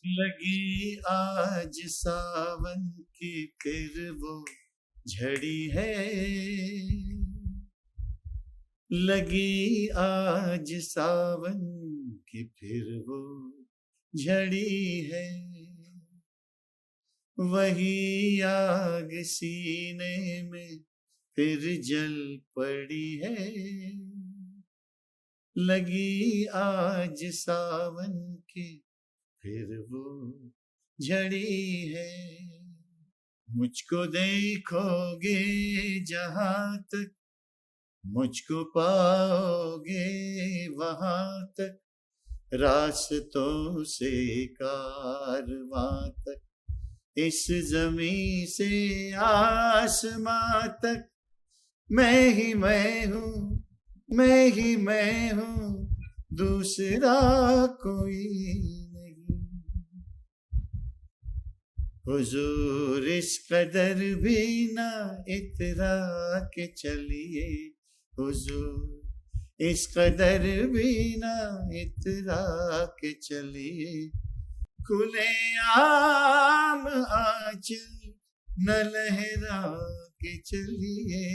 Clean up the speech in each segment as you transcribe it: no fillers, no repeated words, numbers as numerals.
लगी आज सावन की फिर वो झड़ी है, लगी आज सावन की फिर वो झड़ी है। वही आग सीने में फिर जल पड़ी है, लगी आज सावन की फिर वो झड़ी है। मुझको देखोगे जहां तक, मुझको पाओगे वहां तक, रास्तों से कारवां तक, इस जमीन से आसमां तक, मैं ही मैं हूँ, मैं ही मैं हूँ, दूसरा कोई नहीं। हुजूर इस कदर भी ना इतरा के चलिए, हुजूर इस कदर भी ना इतरा के चलिए, खुले आम आंचल न लहरा के चलिए,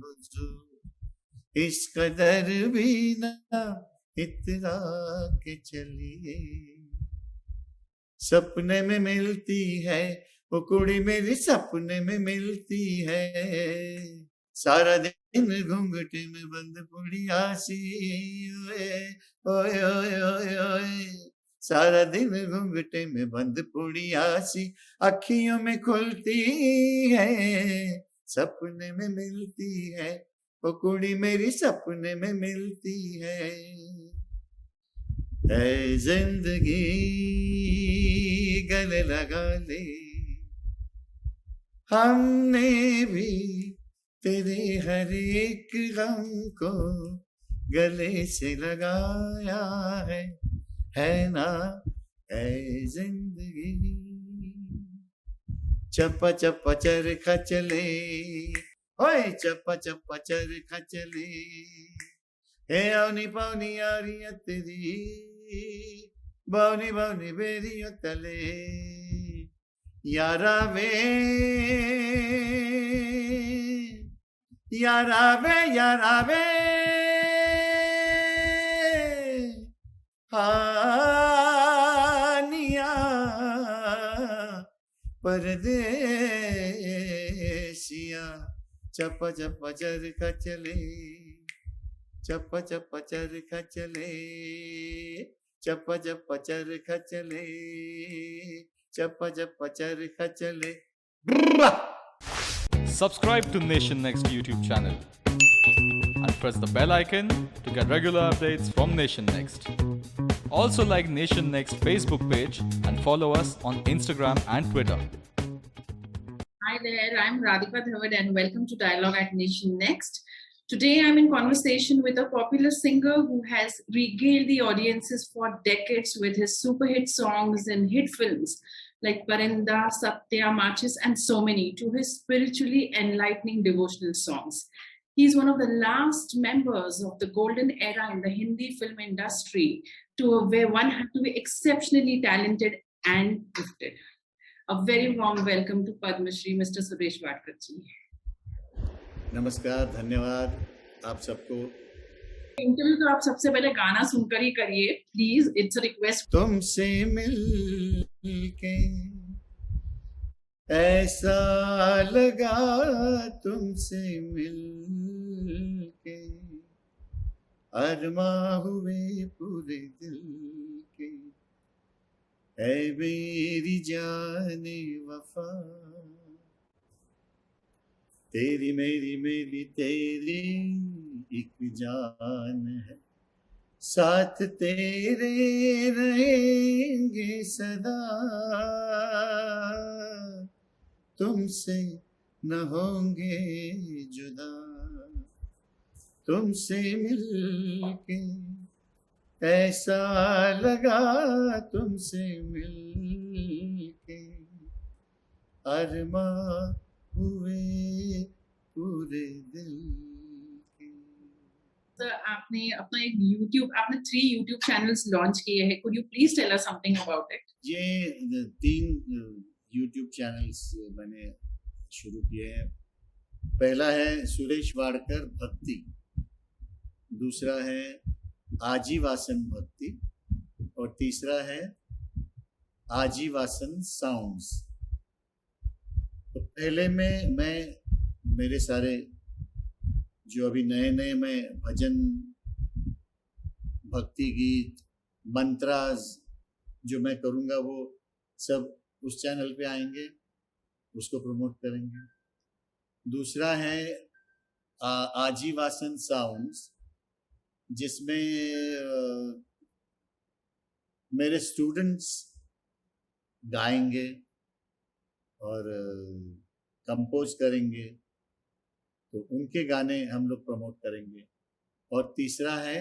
हुजूर इस कदर भी ना इतरा के चलिए। सपने में मिलती है वो कुड़ी मेरी, सपने में मिलती है, सारा दिन घूंघटे में बंद पड़ी आसी, ओए ओए ओए ओए ओए, सारा दिन घूंघटे में बंद पड़ी आसी, अखियों में खुलती है, सपने में मिलती है वो कुड़ी मेरी, सपने में मिलती है। ऐ जिंदगी गले लगा ले, हमने भी तेरे हर एक गम को गले से लगाया है ना। ऐ जिंदगी चप्पा चप्पा चरखा चले, ओए चप्पा चप्पा चरखा चले, हे आवनी पावनी यारियां तेरी, बावनी बावनी बेरियों तले, यारा वे यारा वे यारा वे, हानिया परदेसिया, चप्पा चप्पा चरखा चले, चप्पा चप्पा चरखा चले, चप्पा चप्पा चरखा चले, चप्पा चप्पा चरखा चले। Subscribe to Nation Next YouTube channel and press the bell icon to get regular updates from Nation Next. Also like Nation Next Facebook page and follow us on Instagram and Twitter. Hi there, I'm Radhika Dhawad and welcome to Dialogue at Nation Next. Today I'm in conversation with a popular singer who has regaled the audiences for decades with his super hit songs and hit films like Parinda, Satya, Machis and so many, to his spiritually enlightening devotional songs. He's one of the last members of the golden era in the Hindi film industry where one had to be exceptionally talented and gifted. A very warm welcome to Padma Shri, Mr. Suresh Vadkar ji. नमस्कार, धन्यवाद आप सबको। Interview तो आप सबसे पहले गाना सुनकर ही करिए प्लीज, इट्स अ रिक्वेस्ट। तुमसे मिलके ऐसा लगा, तुमसे मिलके अरमा हुए पूरे दिल के, ऐ मेरी जाने वफा, तेरी मेरी मेरी तेरी एक जान है, साथ तेरे रहेंगे सदा, तुमसे न होंगे जुदा, तुमसे मिलके ऐसा लगा, तुमसे मिलके अरमा हुए पूरे दिल के। सर, आपने अपना एक YouTube, आपने 3 YouTube चैनल्स लॉन्च किए हैं। Could you please tell us something about it? ये 3 यूट्यूब चैनल्स मैंने शुरू किए हैं। पहला है सुरेश वाडकर भक्ति, दूसरा है आजीवासन भक्ति और तीसरा है आजीवासन साउंड्स। तो पहले में मैं मेरे सारे जो अभी नए नए मैं भजन, भक्ति गीत, मंत्रास जो मैं करूँगा वो सब उस चैनल पे आएंगे, उसको प्रमोट करेंगे। दूसरा है आजीवासन साउंड्स, जिसमें मेरे स्टूडेंट्स गाएंगे और कंपोज करेंगे, तो उनके गाने हम लोग प्रमोट करेंगे। और तीसरा है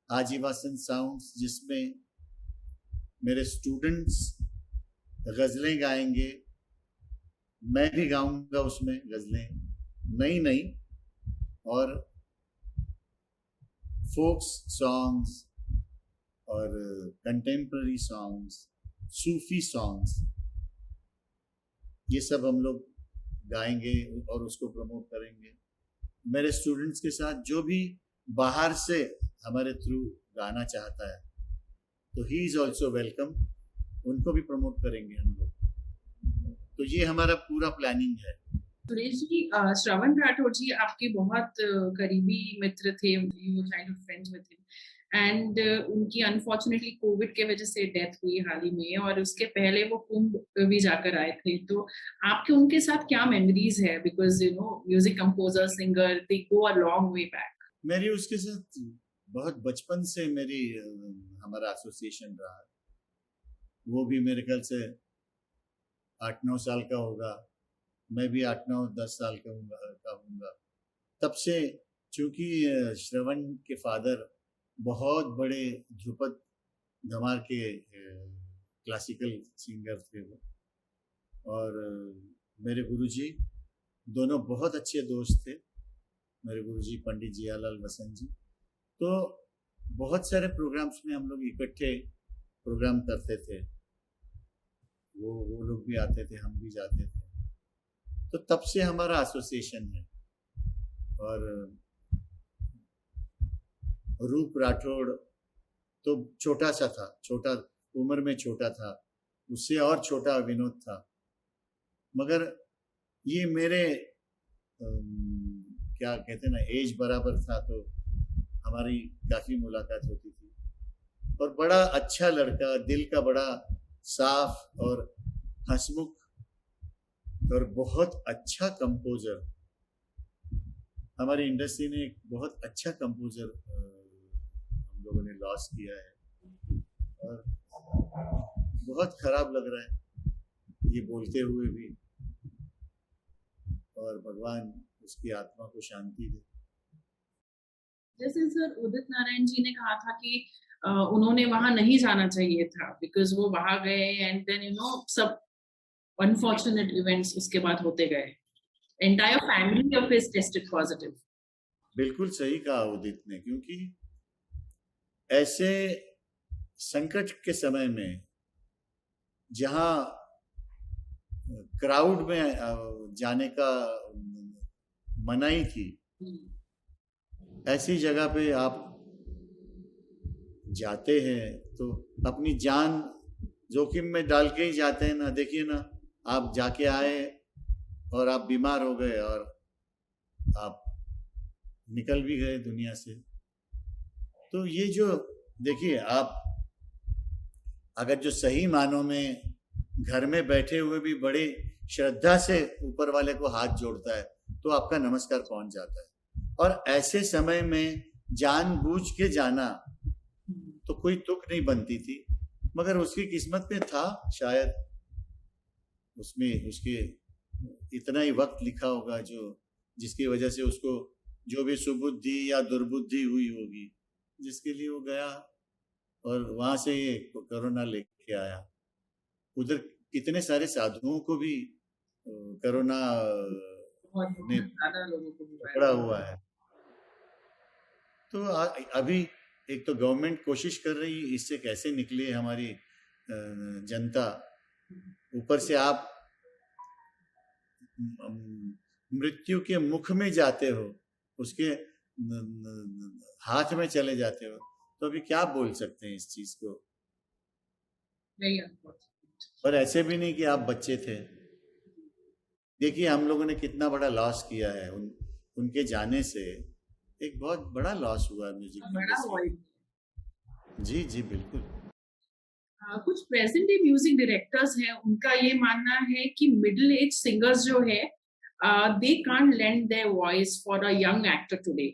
आजीवासन साउंड्स, जिसमें मेरे स्टूडेंट्स गज़लें गाएंगे, मैं भी गाऊंगा उसमें गज़लें, नई नई और फोक्स सॉन्ग्स और कंटेम्प्ररी सॉन्ग्स, सूफी सॉन्ग्स, ये सब हम लोग गाएंगे और उसको प्रमोट करेंगे। मेरे स्टूडेंट्स के साथ जो भी बाहर से हमारे थ्रू गाना चाहता है तो ही इज़ ऑल्सो वेलकम, उनको भी प्रमोट करेंगे हम लोग। तो ये हमारा पूरा प्लानिंग है। सुरेश जी, श्रवण राठौर जी आपके बहुत करीबी मित्र थे, you childhood friends with him, and उनकी अनफॉर्चुनेटली कोविड के वजह से डेथ हुई हाल ही में, और उसके पहले वो कुंभ भी जाकर आए थे। तो आपके उनके साथ क्या मेमोरीज है? Because you know music composer, singer, they go a long way back. मेरी उसके साथ बहुत बचपन से मेरी हमारा एसोसिएशन रहा। वो भी मेरे ख्याल से 8-9 साल का होगा, मैं भी 8-9-10 साल का हूँगा। तब से, चूँकि श्रवण के फादर बहुत बड़े ध्रुपद धमार के क्लासिकल सिंगर थे वो, और मेरे गुरुजी दोनों बहुत अच्छे दोस्त थे। मेरे गुरुजी पंडित जियालाल वसंत जी, तो बहुत सारे प्रोग्राम्स में हम लोग इकट्ठे प्रोग्राम करते थे। वो लोग भी आते थे, हम भी जाते थे। तो तब से हमारा एसोसिएशन है। और रूप राठौड़ तो छोटा सा था, छोटा उम्र में छोटा था, उससे और छोटा विनोद था, मगर ये मेरे क्या कहते हैं ना, एज बराबर था, तो हमारी काफ़ी मुलाकात होती थी। और बड़ा अच्छा लड़का, दिल का बड़ा साफ और हंसमुख और बहुत अच्छा कंपोजर। हमारी इंडस्ट्री ने एक बहुत अच्छा कंपोजर हम लोगों ने लॉस किया है, और बहुत खराब लग रहा है ये बोलते हुए भी। और भगवान उसकी आत्मा को शांति दे। जैसे सर उदित नारायण जी ने कहा था कि उन्होंने वहां नहीं जाना चाहिए था, बिकॉज वो वहां गए एंड देन यू नो सब अनफॉर्चुनेट इवेंट्स उसके बाद होते गए। Entire family of his tested positive. बिल्कुल सही कहा उदित ने, क्योंकि ऐसे संकट के समय में जहां क्राउड में जाने का मनाही थी, ऐसी जगह पे आप जाते हैं तो अपनी जान जोखिम में डाल के ही जाते हैं ना। देखिए ना, आप जाके आए और आप बीमार हो गए और आप निकल भी गए दुनिया से। तो ये जो देखिए, आप अगर जो सही मानों में घर में बैठे हुए भी बड़े श्रद्धा से ऊपर वाले को हाथ जोड़ता है तो आपका नमस्कार पहुंच जाता है। और ऐसे समय में जानबूझ के जाना तो कोई तुक नहीं बनती थी, मगर उसकी किस्मत में था शायद, उसमें उसके इतना ही वक्त लिखा होगा जो जिसकी वजह से उसको जो भी सुबुद्धि या दुर्बुद्धि हुई होगी, जिसके लिए वो गया और वहां से ये कोरोना लेके आया। उधर कितने सारे साधुओं को भी कोरोना ने पकड़ा हुआ है। तो अभी एक तो गवर्नमेंट कोशिश कर रही है इससे कैसे निकले, हमारी जनता, ऊपर से आप मृत्यु के मुख में जाते हो, उसके हाथ में चले जाते हो, तो अभी क्या बोल सकते हैं इस चीज को। और ऐसे भी नहीं कि आप बच्चे थे। देखिए हम लोगों ने कितना बड़ा लॉस किया है, उनके जाने से एक बहुत बड़ा लॉस हुआ म्यूजिक इंडस्ट्री। जी जी बिल्कुल। कुछ प्रेजेंट डे म्यूजिक डायरेक्टर्स हैं, उनका ये मानना है कि मिडिल एज सिंगर्स जो है they can't lend their voice for a young actor today.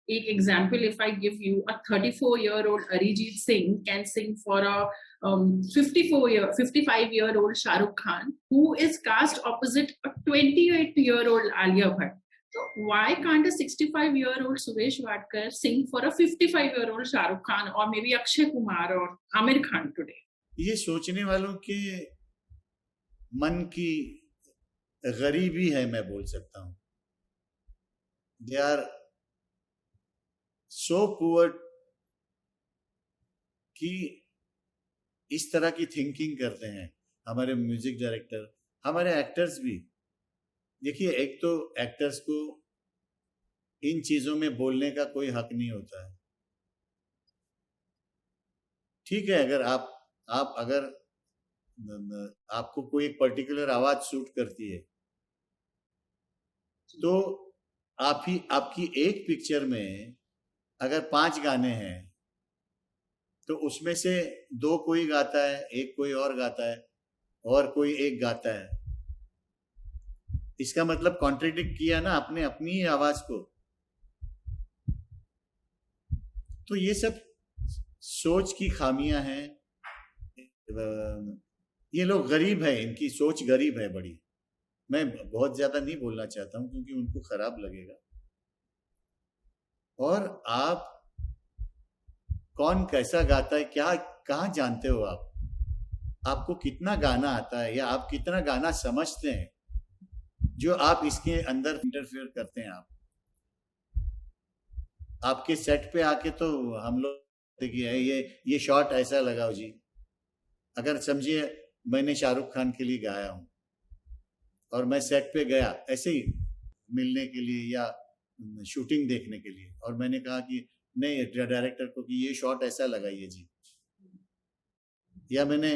एक example, if I give you, a 34-year-old Arijit Singh can sing for a 55-year-old Shah Rukh Khan, who is cast opposite a 28-year-old Alia Bhatt. So why can't a 65-year-old Suresh Vadkar sing for a 55-year-old Shah Rukh Khan or maybe Akshay Kumar or Amir Khan today? ये सोचने वालों के मन की गरीबी है, मैं बोल सकता हूं। दे आर सो पुअर कि इस तरह की थिंकिंग करते हैं हमारे म्यूजिक डायरेक्टर, हमारे एक्टर्स भी। देखिए एक तो एक्टर्स को इन चीजों में बोलने का कोई हक नहीं होता है। ठीक है, अगर अगर आपको कोई एक पर्टिकुलर आवाज सूट करती है, तो आपकी एक पिक्चर में अगर 5 गाने हैं, तो उसमें से 2 कोई गाता है, एक कोई और गाता है, और कोई एक गाता है। इसका मतलब कॉन्ट्रडिक्ट किया ना आपने अपनी ही आवाज को। तो ये सब सोच की खामियां हैं। ये लोग गरीब है, इनकी सोच गरीब है बड़ी। मैं बहुत ज्यादा नहीं बोलना चाहता हूं क्योंकि उनको खराब लगेगा। और आप कौन कैसा गाता है, क्या कहाँ जानते हो आप? आपको कितना गाना आता है या आप कितना गाना समझते हैं जो आप इसके अंदर इंटरफेयर करते हैं? आपके सेट पे आके तो हम लोग देखिए ये शॉट ऐसा लगाओ जी। अगर समझिए मैंने शाहरुख खान के लिए गाया हूं और मैं सेट पे गया ऐसे ही मिलने के लिए या शूटिंग देखने के लिए, और मैंने कहा कि नहीं डायरेक्टर को कि ये शॉट ऐसा लगाइए जी, या मैंने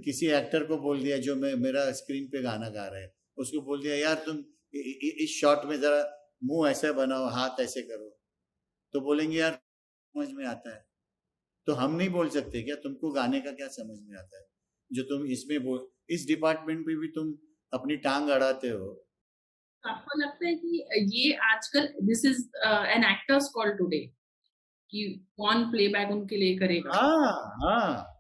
किसी एक्टर को बोल दिया जो मेरा स्क्रीन पे गाना गा रहे हैं, उसको बोल दिया यार तुम इस शॉट में जरा मुंह ऐसे बनाओ, हाथ ऐसे करो, तो बोलेंगे यार समझ में आता है। तो हम नहीं बोल सकते क्या तुमको गाने का क्या समझ में आता है जो तुम इसमें इस डिपार्टमेंट में भी तुम अपनी टांग अड़ाते हो? आपको लगता है कि ये आजकल this is an actors call today कि कौन प्लेबैक उनके लिए करेगा? हाँ।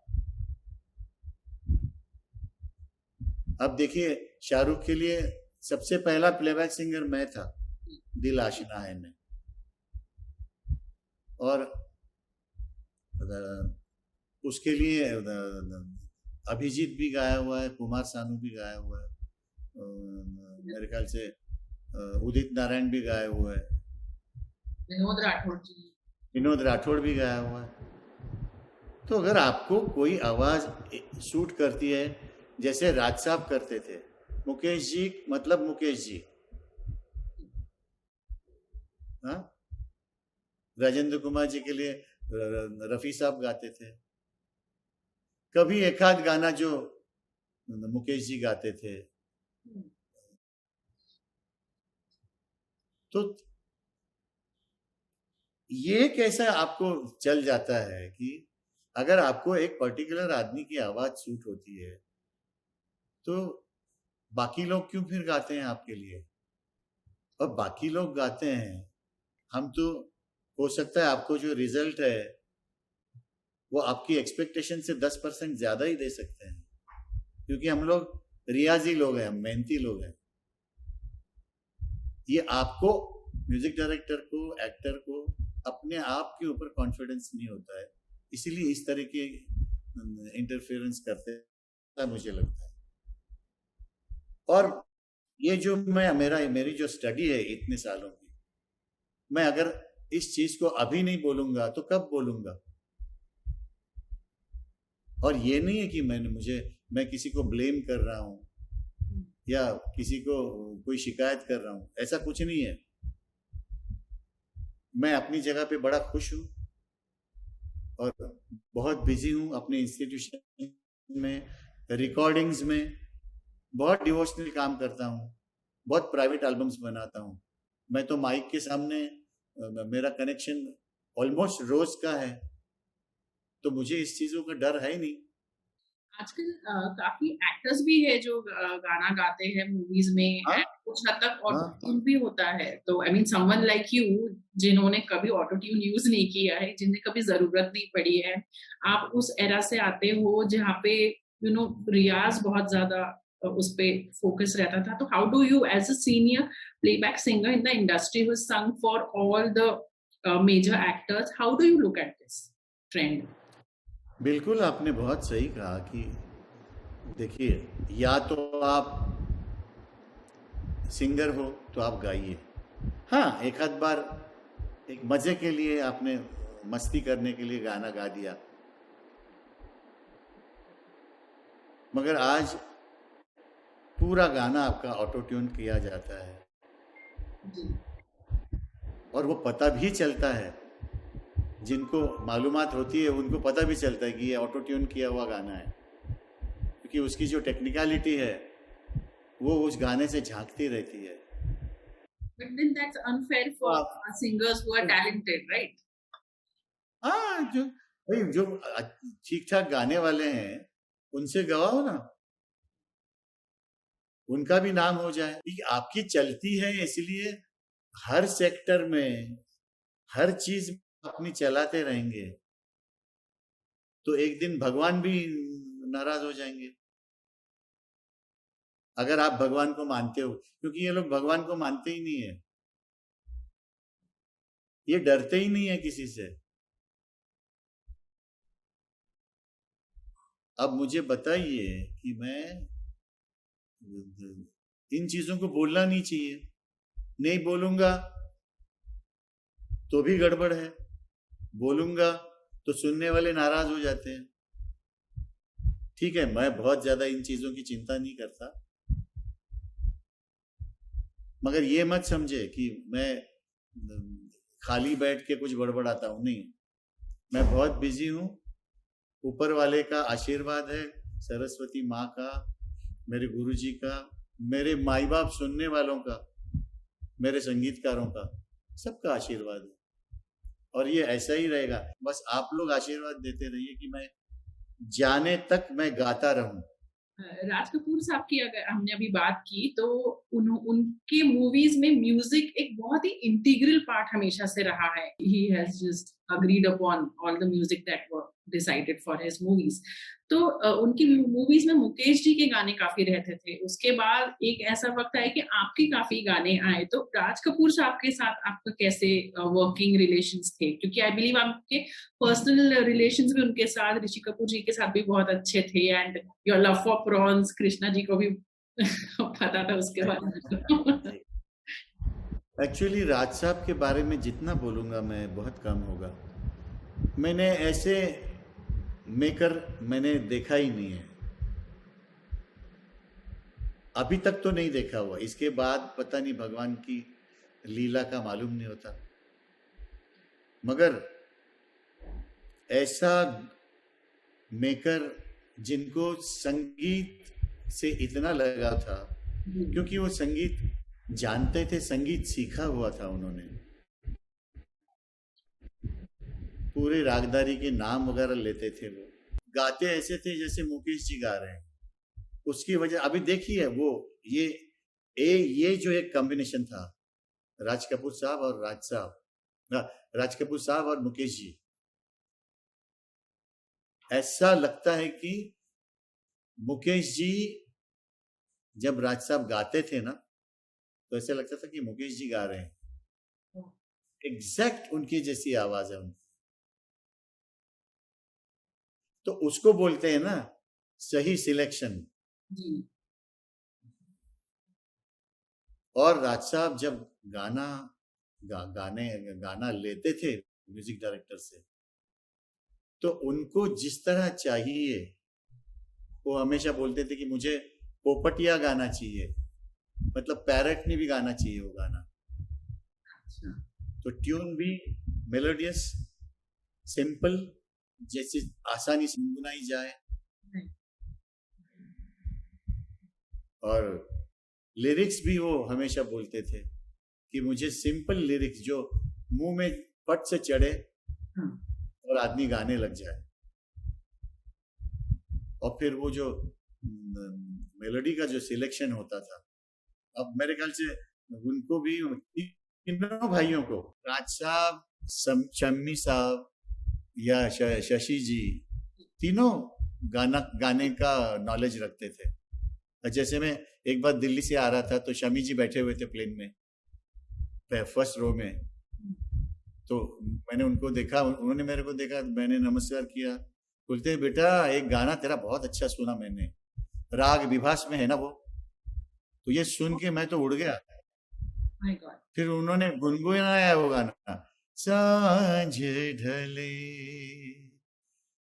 अब देखिए शाहरुख के लिए सबसे पहला प्लेबैक सिंगर मैं था, दिल आशिना है में, और उसके लिए अभिजीत भी गाया हुआ है, कुमार सानू भी गाया हुआ है, मेरे ख्याल से उदित नारायण भी गाया हुआ है, विनोद राठौड़ भी गाया हुआ है। तो अगर आपको कोई आवाज सूट करती है, जैसे राज साहब करते थे, मुकेश जी मतलब मुकेश जी, हाँ, राजेंद्र कुमार जी के लिए रफी साहब गाते थे, कभी एक आध गाना जो मुकेश जी गाते थे। तो ये कैसा आपको चल जाता है कि अगर आपको एक पर्टिकुलर आदमी की आवाज सूट होती है तो बाकी लोग क्यों फिर गाते हैं आपके लिए? और बाकी लोग गाते हैं, हम तो हो सकता है आपको जो रिजल्ट है वो आपकी एक्सपेक्टेशन से 10% ज्यादा ही दे सकते हैं, क्योंकि हम लोग रियाजी लोग हैं, हम मेहनती लोग हैं। ये आपको म्यूजिक डायरेक्टर को, एक्टर को अपने आप के ऊपर कॉन्फिडेंस नहीं होता है, इसीलिए इस तरह के इंटरफेरेंस करते हैं, मुझे लगता है। और ये जो मेरी जो स्टडी है इतने सालों की, मैं अगर इस चीज को अभी नहीं बोलूंगा तो कब बोलूंगा? और ये नहीं है कि मैं किसी को ब्लेम कर रहा हूँ या किसी को कोई शिकायत कर रहा हूँ, ऐसा कुछ नहीं है। मैं अपनी जगह पे बड़ा खुश हूँ और बहुत बिजी हूँ अपने इंस्टीट्यूशन में, रिकॉर्डिंग्स में, बहुत डिवोशनल काम करता हूँ, बहुत प्राइवेट एल्बम्स बनाता हूँ। मैं तो माइक के सामने मेरा कनेक्शन ऑलमोस्ट रोज का है, तो मुझे इस चीजों का डर है ही नहीं। आजकल काफी एक्टर्स भी है जो गाना गाते हैं मूवीज में, हाँ, and कुछ हद तक ऑटो हाँ, ट्यून भी होता है। तो I mean someone like you, जिन्होंने कभी ऑटो ट्यून यूज नहीं किया है, जिन्हें कभी जरूरत नहीं पड़ी है, आप उस एरा से आते हो जहाँ पे रियाज बहुत ज्यादा उस पे फोकस रहता था। तो how do you as a senior playback singer in the industry who sung for all the major actors, how do you look at this trend? बिल्कुल आपने बहुत सही कहा कि देखिए, या तो आप सिंगर हो तो आप गाइए, हाँ एक आध बार एक मजे के लिए आपने मस्ती करने के लिए गाना गा दिया, मगर आज पूरा गाना आपका ऑटो ट्यून किया जाता है और वो पता भी चलता है, जिनको मालूमात होती है उनको पता भी चलता है कि ये ऑटो ट्यून किया हुआ गाना है, क्योंकि उसकी जो टेक्निकलिटी है वो उस गाने से झांकती रहती है। But then that's unfair for singers who are talented, right? हाँ, जो ठीक ठाक गाने वाले हैं उनसे गवाओ ना, उनका भी नाम हो जाए। आपकी चलती है इसलिए हर सेक्टर में हर चीज अपनी चलाते रहेंगे तो एक दिन भगवान भी नाराज हो जाएंगे, अगर आप भगवान को मानते हो, क्योंकि ये लोग भगवान को मानते ही नहीं है, ये डरते ही नहीं है किसी से। अब मुझे बताइए कि मैं इन चीजों को बोलना नहीं चाहिए, नहीं बोलूंगा तो भी गड़बड़ है, बोलूंगा तो सुनने वाले नाराज हो जाते हैं। ठीक है, मैं बहुत ज्यादा इन चीजों की चिंता नहीं करता, मगर ये मत समझे कि मैं खाली बैठ के कुछ बड़बड़ाता हूं, नहीं, मैं बहुत बिजी हूं। ऊपर वाले का आशीर्वाद है, सरस्वती माँ का, मेरे गुरुजी का, मेरे माई बाप सुनने वालों का, मेरे संगीतकारों का, सबका आशीर्वाद है और ये ऐसा ही रहेगा। बस आप लोग आशीर्वाद देते रहिए कि मैं जाने तक मैं गाता रहूं। राज कपूर साहब की अगर हमने अभी बात की तो उनके मूवीज में म्यूजिक एक बहुत ही इंटीग्रल पार्ट हमेशा से रहा है। He has just agreed upon all the music that were decided for his movies. तो उनकी मूवीज में मुकेश जी के गाने काफी रहते थे। उसके बाद एक ऐसा वक्त आया कि आपके काफी गाने आए। तो राज कपूर साहब के साथ आपका कैसे वर्किंग रिलेशंस थे? क्योंकि आई बिलीव आपके पर्सनल रिलेशंस भी उनके साथ, ऋषि कपूर जी के साथ भी बहुत अच्छे थे, and your love for prawns Krishna ji को भी पता था उसके बारे में। एक्चुअली राज साहब के बारे में जितना बोलूंगा मैं बहुत कम होगा। मैंने ऐसे मेकर मैंने देखा ही नहीं है, अभी तक तो नहीं देखा हुआ, इसके बाद पता नहीं भगवान की लीला का मालूम नहीं होता, मगर ऐसा मेकर जिनको संगीत से इतना लगाव था, क्योंकि वो संगीत जानते थे, संगीत सीखा हुआ था उन्होंने, पूरे रागदारी के नाम वगैरह लेते थे, वो गाते ऐसे थे जैसे मुकेश जी गा रहे हैं। उसकी वजह अभी देखिए वो ये जो एक कॉम्बिनेशन था, राज कपूर साहब और राज कपूर साहब और मुकेश जी, ऐसा लगता है कि मुकेश जी जब राज साहब गाते थे ना तो ऐसा लगता था कि मुकेश जी गा रहे हैं, एग्जैक्ट उनकी जैसी आवाज है उनकी। तो उसको बोलते हैं ना सही सिलेक्शन। और राज साहब जब गाना लेते थे म्यूजिक डायरेक्टर से, तो उनको जिस तरह चाहिए, वो हमेशा बोलते थे कि मुझे पोपटिया गाना चाहिए, मतलब पैरट ने भी गाना चाहिए वो गाना। तो ट्यून भी मेलोडियस, सिंपल, जैसे आसानी से गुनगुनाई जाए, और लिरिक्स भी वो हमेशा बोलते थे कि मुझे सिंपल लिरिक्स जो मुंह में पट से चढ़े और आदमी गाने लग जाए। और फिर वो जो मेलोडी का जो सिलेक्शन होता था, अब मेरे ख्याल से उनको भी, तीनों भाइयों को, राज साहब, शम्मी साहब या शशि जी, तीनों गाने का नॉलेज रखते थे। जैसे मैं एक बार दिल्ली से आ रहा था तो शमी जी बैठे हुए थे प्लेन में, फर्स्ट रो में। तो मैंने उनको देखा, उन्होंने मेरे को देखा, मैंने नमस्कार किया। बोलते बेटा एक गाना तेरा बहुत अच्छा सुना मैंने, राग विभास में है ना वो, तो ये सुन के मैं तो उड़ गया। फिर उन्होंने गुनगुनाया वो गाना, सांझ ढले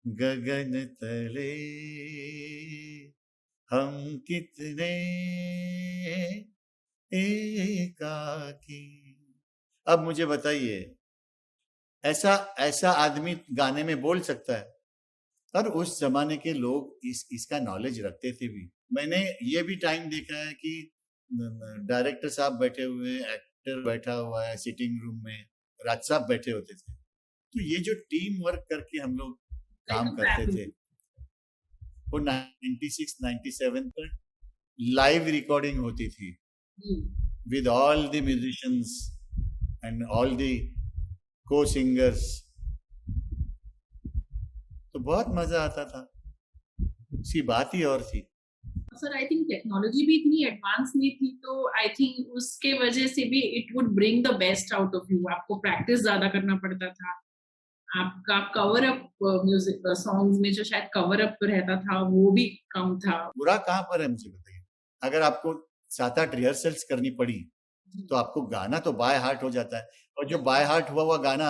गगन तले हम कितने एकाकी। अब मुझे बताइए, ऐसा आदमी गाने में बोल सकता है? और उस जमाने के लोग इसका नॉलेज रखते थे भी। मैंने ये भी टाइम देखा है कि डायरेक्टर साहब बैठे हुए, एक्टर बैठा हुआ है सिटिंग रूम में, राज साहब बैठे होते थे। तो ये जो टीम वर्क करके हम लोग काम करते थे, वो 96-97 तक लाइव रिकॉर्डिंग होती थी with all the musicians and all the को सिंगर्स। तो बहुत मजा आता था, उसकी बात ही और थी। सर आई थिंक टेक्नोलॉजी भी इतनी एडवांस नहीं थी, तो आई थिंक उसके वजह से भी it would bring the best out of you. आपको प्रैक्टिस ज्यादा करना पड़ता था, आपका कवर अप म्यूजिक सॉन्ग्स में जो शायद कवर अप रहता था वो भी कम था। बुरा कहाँ पर है मुझे बताइए? अगर आपको 7-8 रिहर्सल्स करनी पड़ी तो आपको गाना तो बाय हार्ट हो जाता है, और जो बाय हार्ट हुआ गाना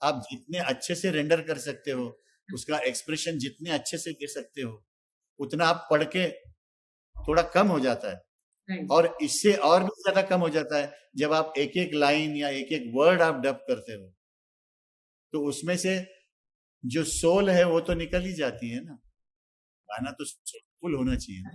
आप जितने अच्छे से रेंडर कर सकते हो, उसका एक्सप्रेशन जितने अच्छे से दे सकते हो, उतना आप पढ़ के थोड़ा कम हो जाता है। और इससे और भी ज्यादा कम हो जाता है जब आप एक एक लाइन या एक एक वर्ड आप डब करते हो, तो उसमें से जो सोल है वो तो निकल ही जाती है ना। गाना तो सोलफुल होना चाहिए ना।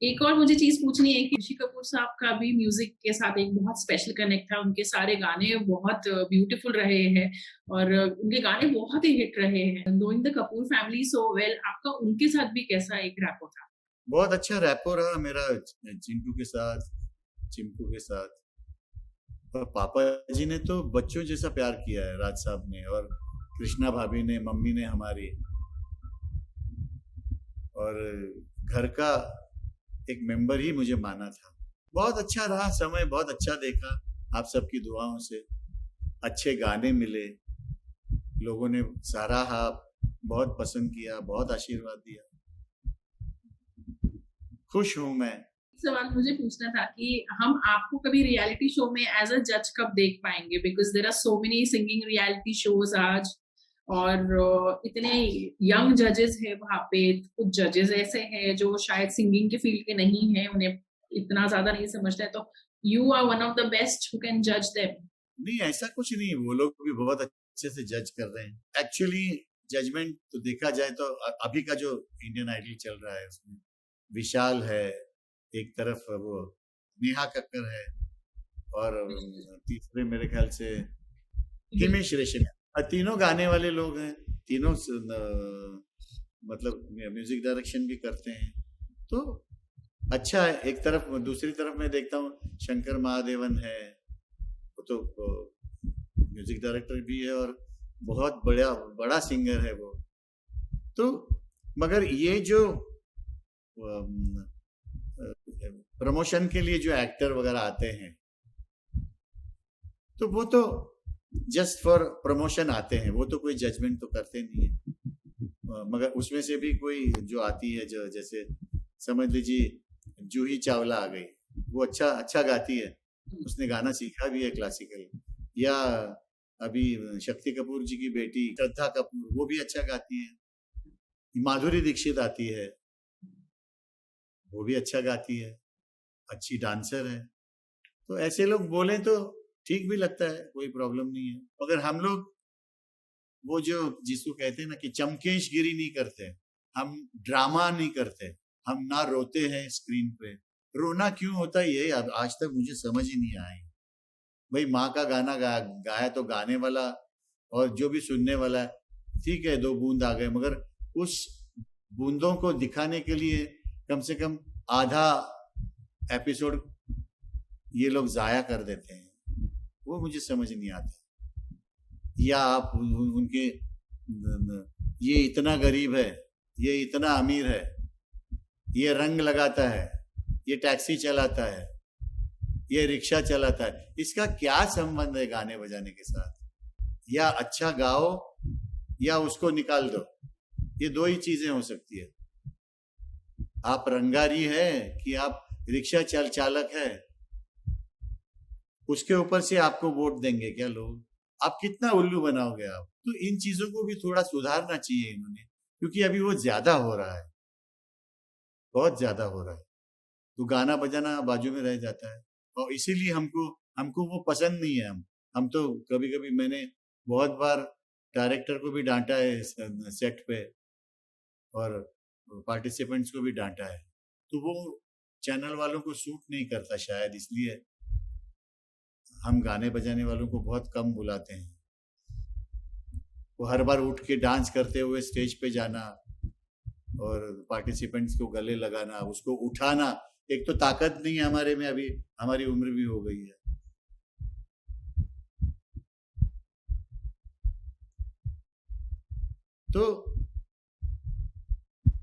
एक और मुझे चीज पूछनी है कि ऋषि कपूर साहब का भी म्यूजिक के साथ एक बहुत स्पेशल कनेक्ट था। उनके सारे गाने बहुत ब्यूटीफुल रहे हैं और उनके गाने बहुत ही हिट रहे हैं। Knowing the Kapoor family so well, आपका उनके साथ भी कैसा एक रैपो था? बहुत अच्छा रैपो रहा मेरा चिंटू के साथ, चिंटू के साथ। और पापा जी ने तो बच्चों जैसा प्यार किया है, राज साहब ने और कृष्णा भाभी ने, मम्मी ने हमारी, और घर का एक मेंबर ही मुझे माना था। बहुत अच्छा रहा समय, बहुत अच्छा देखा, आप सबकी दुआओं से अच्छे गाने मिले, लोगों ने सराहा, बहुत पसंद किया, बहुत आशीर्वाद दिया। खुश हूं मैं। सवाल मुझे पूछना था कि हम आपको कभी रियलिटी शो में एज अ जज कब देख पाएंगे? Because there are so many singing reality shows आज, और इतने यंग जजेस है वहां पे। कुछ जजेस ऐसे हैं जो शायद सिंगिंग के फील्ड के नहीं है, उन्हें इतना ज्यादा नहीं समझता है, तो you are one of the best who can जज देम। नहीं, ऐसा कुछ नहीं, वो लोग भी बहुत अच्छे से जज कर रहे हैं। एक्चुअली जजमेंट तो देखा जाए तो अभी का जो इंडियन आइडल चल रहा है उसमें विशाल है एक तरफ, वो नेहा कक्कर है, और तीसरे मेरे ख्याल से हिमेश रेशमिया। तीनों गाने वाले लोग हैं, तीनों मतलब म्यूजिक डायरेक्शन भी करते हैं, तो अच्छा है। एक तरफ, दूसरी तरफ मैं देखता हूँ शंकर महादेवन है, वो तो म्यूजिक डायरेक्टर भी है और बहुत बड़ा सिंगर है वो। तो मगर ये जो प्रमोशन के लिए जो एक्टर वगैरह आते हैं, तो वो तो जस्ट फॉर प्रमोशन आते हैं, वो तो कोई जजमेंट तो करते नहीं है। मगर उसमें से भी कोई जो आती है, जो जैसे समझ लीजिए जूही चावला आ गई, वो अच्छा गाती है, उसने गाना सीखा भी है क्लासिकल, या अभी शक्ति कपूर जी की बेटी श्रद्धा कपूर, वो भी अच्छा गाती है। माधुरी दीक्षित आती है, वो भी अच्छा गाती है, अच्छी डांसर है। तो ऐसे लोग बोले तो ठीक भी लगता है, कोई प्रॉब्लम नहीं है। मगर हम लोग वो जो जिसको कहते हैं ना कि चमकेशगिरी नहीं करते, हम ड्रामा नहीं करते, हम ना रोते हैं स्क्रीन पे। रोना क्यों होता है ये आज तक मुझे समझ ही नहीं आई। भाई माँ का गाना गाया तो गाने वाला और जो भी सुनने वाला है, ठीक है 2 बूंद आ गए, मगर उस बूंदों को दिखाने के लिए कम से कम आधा एपिसोड ये लोग जाया कर देते हैं, वो मुझे समझ नहीं आता। या आप उनके ये इतना गरीब है, ये इतना अमीर है, ये रंग लगाता है, ये टैक्सी चलाता है, ये रिक्शा चलाता है, इसका क्या संबंध है गाने बजाने के साथ? या अच्छा गाओ या उसको निकाल दो, ये 2 ही चीजें हो सकती है। आप रंगारी है कि आप रिक्शा चालक है, उसके ऊपर से आपको वोट देंगे क्या लोग? आप कितना उल्लू बनाओगे आप? तो इन चीजों को भी थोड़ा सुधारना चाहिए इन्होंने, क्योंकि अभी वो ज्यादा हो रहा है, बहुत ज्यादा हो रहा है। तो गाना बजाना बाजू में रह जाता है, और इसीलिए हमको वो पसंद नहीं है। हम तो कभी कभी मैंने बहुत बार डायरेक्टर को भी डांटा है सेट पे, और पार्टिसिपेंट्स को भी डांटा है। तो वो चैनल वालों को सूट नहीं करता शायद, इसलिए हम गाने बजाने वालों को बहुत कम बुलाते हैं। वो हर बार उठ के डांस करते हुए स्टेज पे जाना और पार्टिसिपेंट्स को गले लगाना, उसको उठाना, एक तो ताकत नहीं है हमारे में, अभी हमारी उम्र भी हो गई है। तो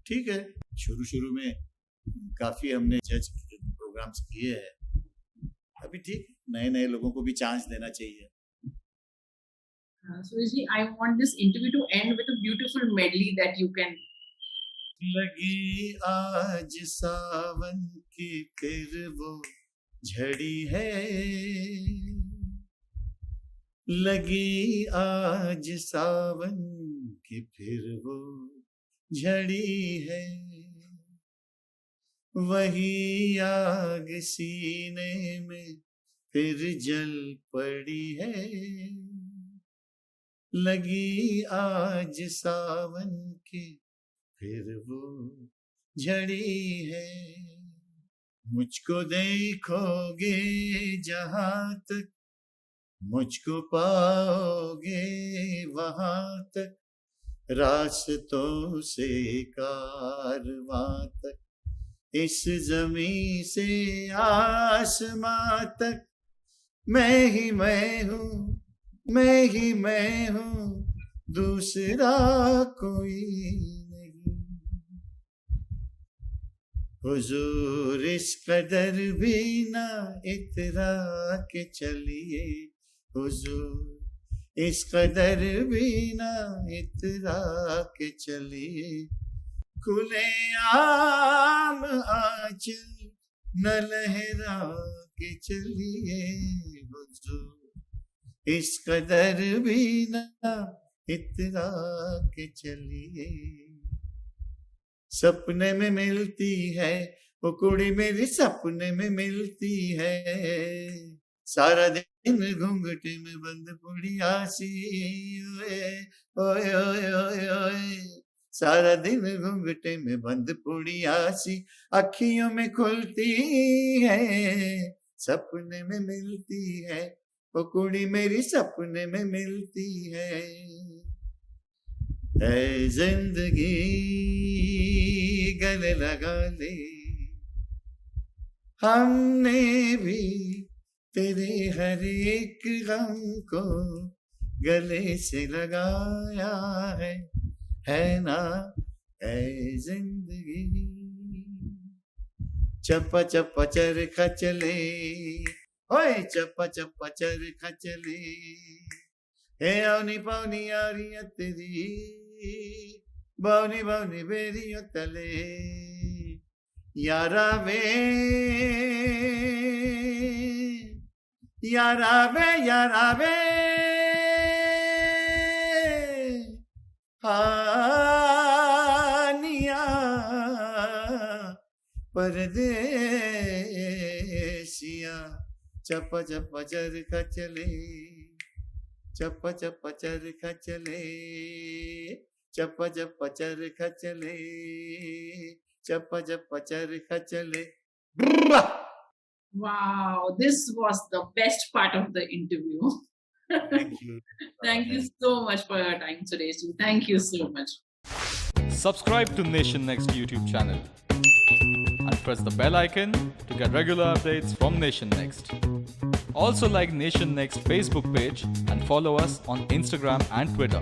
ठीक है, शुरू में काफी हमने जज प्रोग्राम्स किए हैं, अभी ठीक, नए लोगों को भी चांस देना चाहिए। Surajji, I want this interview to end with a beautiful medley that you can. लगी आज सावन की फिर वो झड़ी है, लगी आज सावन की फिर वो झड़ी है, वही आग सीने में फिर जल पड़ी है, लगी आज सावन की फिर वो झड़ी है। मुझको देखोगे जहां तक, मुझको पाओगे वहां तक, रास्तों से कारवां तक, इस जमीन से आसमां तक, मैं ही मैं हूँ, मैं ही मैं हूँ, दूसरा कोई नहीं। हुजूर इस कदर भी ना इतरा के चलिए, हुजूर इस कदर भी ना इतरा के चलिए, खुले आम आंचल न लहरा के चलिए, हुजूर इस कदर भी ना इतरा के चलिए। सपने में मिलती है वो कुड़ी मेरी, सपने में मिलती है, सारा दिन घूंघटे में बंद पड़ी आसी, ओए ओए ओए ओए ओए, सारा दिन घूंघटे में बंद पड़ी आसी, अखियों में खुलती है, सपने में मिलती है वो कुड़ी मेरी, सपने में मिलती है। ऐ जिंदगी गले लगा ले, हमने भी तेरे हर एक गम को गले से लगाया है ना। ऐ जिंदगी चप्पा चप्पा चरखा चले, ओए चप्पा चप्पा चरखा चले, हे औनी पौनी यारियां तेरी, बौनी बौनी बेरियों तले, यारा वे यारा वे यारा वे हानिया परदेसिया चप चप चरखा चले चप चप चरखा चले चप चप चरखा चले चप चप चरखा चले ब्रा! Wow, this was the best part of the interview. Thank you. Thank you so much for your time today, Stu. Thank you so much. Subscribe to Nation Next YouTube channel and press the bell icon to get regular updates from Nation Next. Also like Nation Next Facebook page and follow us on Instagram and Twitter.